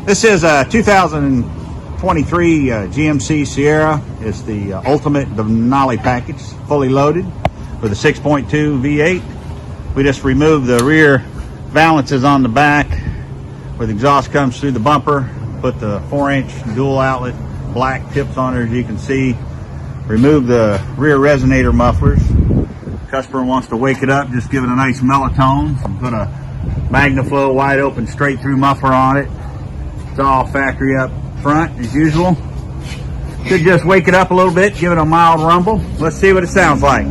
This is a 2023 GMC Sierra. It's the Ultimate Denali package, fully loaded with a 6.2 V8. We just removed the rear valances on the back where the exhaust comes through the bumper. Put the 4-inch dual outlet black tips on it, as you can see. Remove the rear resonator mufflers. Customer wants to wake it up, just give it a nice mellow tone. So put a Magnaflow wide open straight through muffler on it. It's all factory up front as usual. Should just wake it up a little bit, give it a mild rumble. Let's see what it sounds like.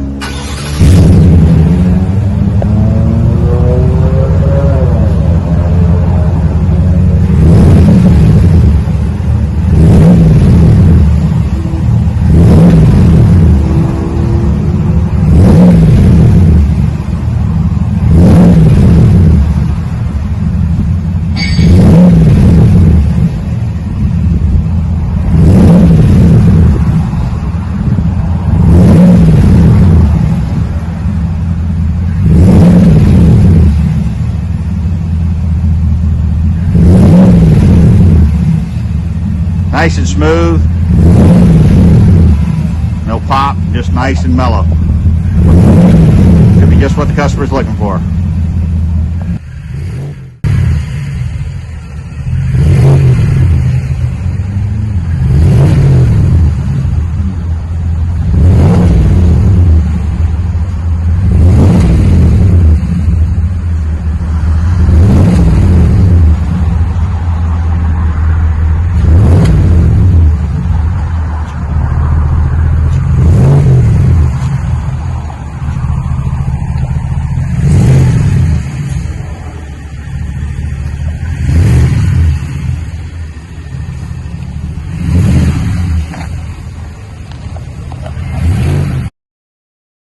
Nice and smooth, no pop, just nice and mellow. Could be just what the customer's looking for.